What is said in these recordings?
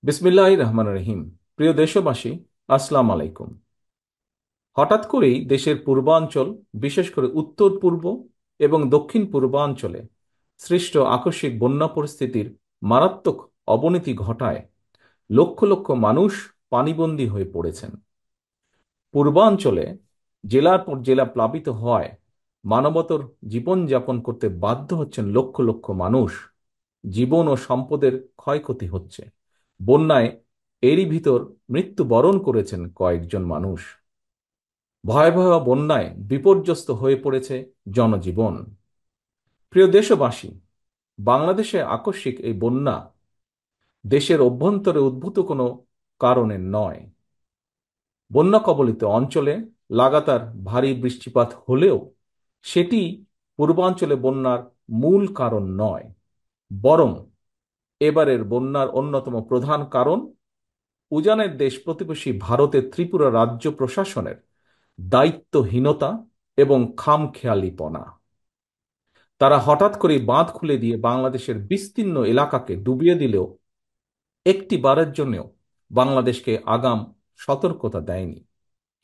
বিসমিল্লাহির রহমানির রহিম। প্রিয় দেশবাসী, আসসালামু আলাইকুম। হঠাৎ করেই দেশের পূর্বাঞ্চল, বিশেষ করে উত্তর পূর্ব এবং দক্ষিণ পূর্বাঞ্চলে সৃষ্ট আকস্মিক বন্যা পরিস্থিতির মারাত্মক অবনতি ঘটায় লক্ষ লক্ষ মানুষ পানিবন্দী হয়ে পড়েছেন। পূর্বাঞ্চলে জেলার পর জেলা প্লাবিত হওয়ায় মানবতর জীবনযাপন করতে বাধ্য হচ্ছেন লক্ষ লক্ষ মানুষ। জীবন ও সম্পদের ক্ষয়ক্ষতি হচ্ছে। বন্যায় এরই ভিতর মৃত্যুবরণ করেছেন কয়েকজন মানুষ। ভয়াবহ বন্যায় বিপর্যস্ত হয়ে পড়েছে জনজীবন। প্রিয় দেশবাসী, বাংলাদেশে আকস্মিক এই বন্যা দেশের অভ্যন্তরে উদ্ভূত কোনো কারণে নয়। বন্যা কবলিত অঞ্চলে লাগাতার ভারী বৃষ্টিপাত হলেও সেটি পূর্বাঞ্চলে বন্যার মূল কারণ নয়। বরং এবারের বন্যার অন্যতম প্রধান কারণ উজানের দেশ প্রতিবেশী ভারতের ত্রিপুরা রাজ্য প্রশাসনের দায়িত্বহীনতা এবং খামখেয়ালিপনা। তারা হঠাৎ করে বাঁধ খুলে দিয়ে বাংলাদেশের বিস্তীর্ণ এলাকাকে ডুবিয়ে দিলেও একটি বারের জন্যও বাংলাদেশকে আগাম সতর্কতা দেয়নি।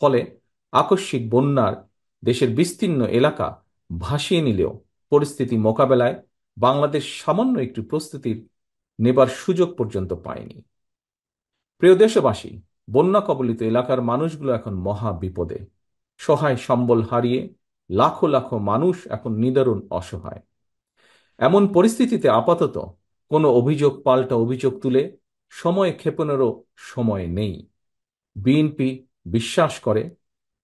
ফলে আকস্মিক বন্যার দেশের বিস্তীর্ণ এলাকা ভাসিয়ে নিলেও পরিস্থিতি মোকাবেলায় বাংলাদেশ সামান্য একটু প্রস্তুতির নেবার সুযোগ পর্যন্ত পায়নি। প্রিয় দেশবাসী, বন্যা কবলিত এলাকার মানুষগুলো এখন মহা বিপদে। সহায় সম্বল হারিয়ে লাখো লাখো মানুষ এখন নিদারুণ অসহায়। এমন পরিস্থিতিতে আপাতত কোনো অভিযোগ পাল্টা অভিযোগ তুলে সময় ক্ষেপণেরও সময় নেই। বিএনপি বিশ্বাস করে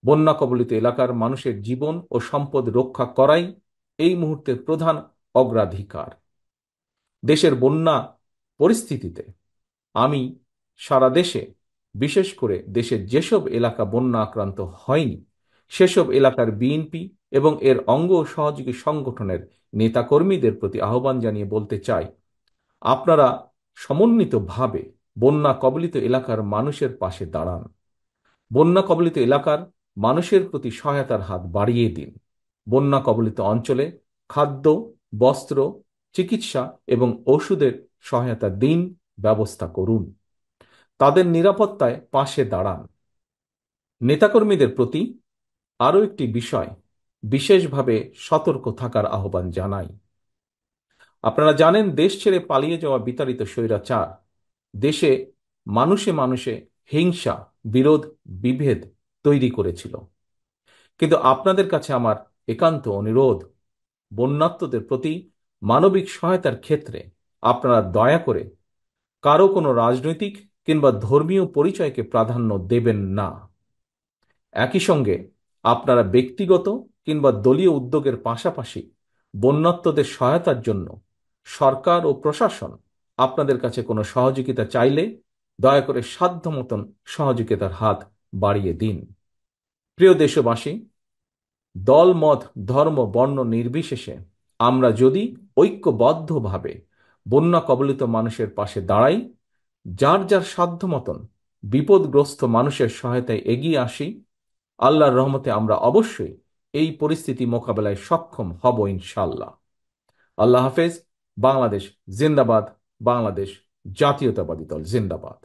বন্যা কবলিত এলাকার মানুষের জীবন ও সম্পদ রক্ষা করাই এই মুহূর্তের প্রধান অগ্রাধিকার। দেশের বন্যা পরিস্থিতিতে আমি সারা দেশে, বিশেষ করে দেশের যেসব এলাকা বন্যা আক্রান্ত হয়নি সেসব এলাকার বিএনপি এবং এর অঙ্গ ও সহযোগী সংগঠনের নেতাকর্মীদের প্রতি আহ্বান জানিয়ে বলতে চাই, আপনারা সমন্বিতভাবে বন্যা কবলিত এলাকার মানুষের পাশে দাঁড়ান। বন্যা কবলিত এলাকার মানুষের প্রতি সহায়তার হাত বাড়িয়ে দিন। বন্যা কবলিত অঞ্চলে খাদ্য, বস্ত্র, চিকিৎসা এবং ওষুধের সহায়তা দিন, ব্যবস্থা করুন। তাদের নিরাপত্তায় পাশে দাঁড়ান। নেতাকর্মীদের প্রতি আরও একটি বিষয় বিশেষভাবে সতর্ক থাকার আহ্বান জানাই। আপনারা জানেন, দেশ ছেড়ে পালিয়ে যাওয়া বিতাড়িত স্বৈরাচার দেশে মানুষে মানুষে হিংসা, বিরোধ, বিভেদ তৈরি করেছিল। কিন্তু আপনাদের কাছে আমার একান্ত অনুরোধ, বন্যার্তদের প্রতি মানবিক সহায়তার ক্ষেত্রে আপনারা দয়া করে কারো কোনো রাজনৈতিক কিংবা ধর্মীয় পরিচয়কে প্রাধান্য দেবেন না। একই সঙ্গে আপনারা ব্যক্তিগত কিংবা দলীয় উদ্যোগের পাশাপাশি বন্যার্তদের সহায়তার জন্য সরকার ও প্রশাসন আপনাদের কাছে কোনো সহযোগিতা চাইলে দয়া করে সাধ্য মতন সহযোগিতার হাত বাড়িয়ে দিন। প্রিয় দেশবাসী, দল, মত, ধর্ম, বর্ণ নির্বিশেষে আমরা যদি ঐক্যবদ্ধভাবে বন্যা কবলিত মানুষের পাশে দাঁড়াই, যার যার সাধ্য মতন বিপদগ্রস্ত মানুষের সহায়তায় এগিয়ে আসি, আল্লাহর রহমতে আমরা অবশ্যই এই পরিস্থিতি মোকাবেলায় সক্ষম হব ইনশাল্লাহ। আল্লাহ হাফেজ। বাংলাদেশ জিন্দাবাদ। বাংলাদেশ জাতীয়তাবাদী দল জিন্দাবাদ।